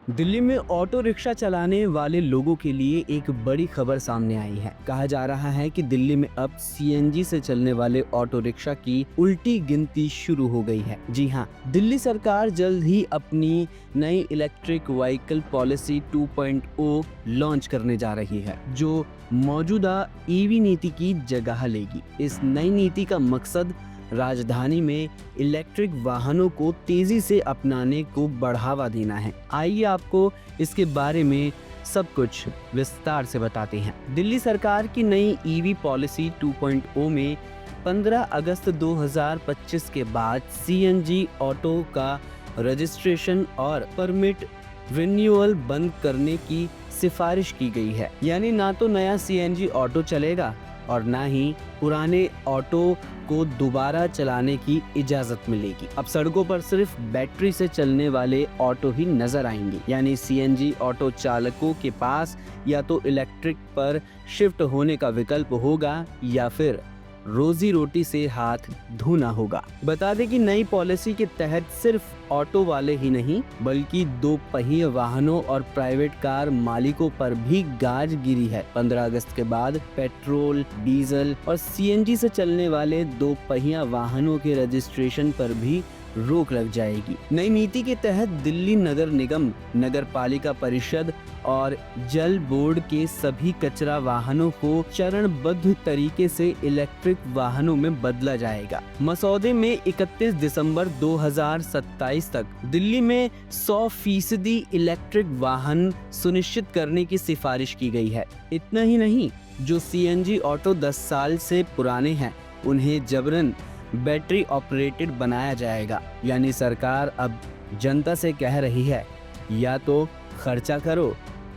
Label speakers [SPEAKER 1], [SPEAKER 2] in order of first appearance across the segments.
[SPEAKER 1] दिल्ली में auto rickshaw चलाने वाले लोगों के लिए एक बड़ी खबर सामने आई है। कहा जा रहा है कि दिल्ली में अब सीएनजी से चलने वाले ऑटो रिक्शा की उल्टी गिनती शुरू हो गई है। जी हाँ, दिल्ली सरकार जल्द ही अपनी नई इलेक्ट्रिक व्हीकल पॉलिसी 2.0 लॉन्च करने जा रही है, जो मौजूदा ईवी नीति की जगह लेगी। इस नई नीति का मकसद राजधानी में इलेक्ट्रिक वाहनों को तेजी से अपनाने को बढ़ावा देना है। आइए आपको इसके बारे में सब कुछ विस्तार से बताते हैं। दिल्ली सरकार की नई ईवी पॉलिसी 2.0 में 15 अगस्त 2025 के बाद सीएनजी ऑटो का रजिस्ट्रेशन और परमिट रिन्यूअल बंद करने की सिफारिश की गई है। यानी ना तो नया सीएनजी ऑटो चलेगा और ना ही पुराने ऑटो को दोबारा चलाने की इजाजत मिलेगी। अब सड़कों पर सिर्फ बैटरी से चलने वाले ऑटो ही नजर आएंगे। यानी सीएनजी ऑटो चालकों के पास या तो इलेक्ट्रिक पर शिफ्ट होने का विकल्प होगा या फिर रोजी रोटी से हाथ धोना होगा। बता दें कि नई पॉलिसी के तहत सिर्फ ऑटो वाले ही नहीं बल्कि 2 पहिए वाहनों और प्राइवेट कार मालिकों पर भी गाज गिरी है। 15 अगस्त के बाद पेट्रोल, डीजल और सीएनजी से चलने वाले 2 पहिया वाहनों के रजिस्ट्रेशन पर भी रोक लग जाएगी। नई नीति के तहत दिल्ली नगर निगम, नगर पालिका परिषद और जल बोर्ड के सभी कचरा वाहनों को चरणबद्ध तरीके से इलेक्ट्रिक वाहनों में बदला जाएगा। मसौदे में 31 दिसंबर 2027 तक दिल्ली में 100% इलेक्ट्रिक वाहन सुनिश्चित करने की सिफारिश की गई है। इतना ही नहीं, जो सीएनजी ऑटो 10 साल से पुराने हैं उन्हें जबरन बैटरी ऑपरेटेड बनाया जाएगा। यानी सरकार अब जनता से कह रही है, या तो खर्चा करो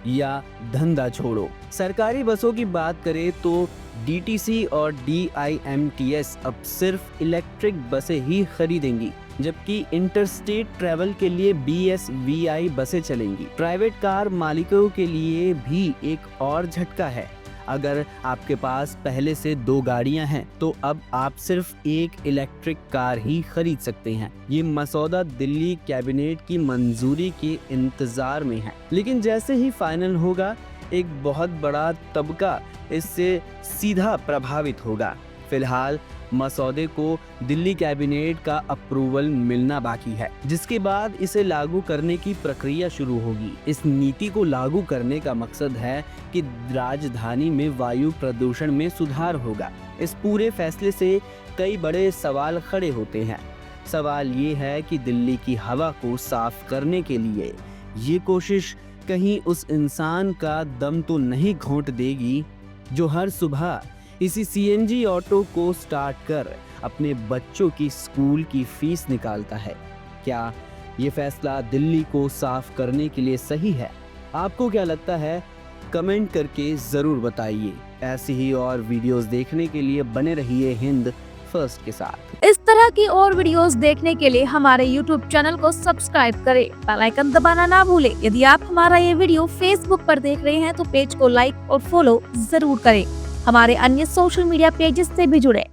[SPEAKER 1] या धंधा छोड़ो। सरकारी बसों की बात करें तो डीटीसी और डीआईएमटीएस अब सिर्फ इलेक्ट्रिक बसें ही खरीदेंगी, जबकि इंटरस्टेट ट्रैवल के लिए बीएसवीआई बसें चलेंगी। प्राइवेट कार मालिकों के लिए भी एक और झटका है। अगर आपके पास पहले से 2 गाड़ियां हैं तो अब आप सिर्फ एक इलेक्ट्रिक कार ही खरीद सकते हैं। ये मसौदा दिल्ली कैबिनेट की मंजूरी के इंतजार में है, लेकिन जैसे ही फाइनल होगा एक बहुत बड़ा तबका इससे सीधा प्रभावित होगा। फिलहाल मसौदे को दिल्ली कैबिनेट का अप्रूवल मिलना बाकी है, जिसके बाद इसे लागू करने की प्रक्रिया शुरू होगी। इस नीति को लागू करने का मकसद है कि राजधानी में वायु प्रदूषण में सुधार होगा। इस पूरे फैसले से कई बड़े सवाल खड़े होते हैं। सवाल ये है कि दिल्ली की हवा को साफ करने के लिए ये कोशिश कहीं उस इंसान का दम तो नहीं घोंट देगी जो हर सुबह इसी सीएनजी ऑटो को स्टार्ट कर अपने बच्चों की स्कूल की फीस निकालता है। क्या ये फैसला दिल्ली को साफ करने के लिए सही है? आपको क्या लगता है? कमेंट करके जरूर बताइए। ऐसी ही और वीडियोस देखने के लिए बने रहिए हिंद फर्स्ट के साथ।
[SPEAKER 2] इस तरह की और वीडियोस देखने के लिए हमारे YouTube चैनल को सब्सक्राइब करें, बेल आइकन दबाना ना भूलें। यदि आप हमारा ये वीडियो Facebook पर देख रहे हैं तो पेज को लाइक और फॉलो जरूर करें। हमारे अन्य सोशल मीडिया पेजेस से भी जुड़े।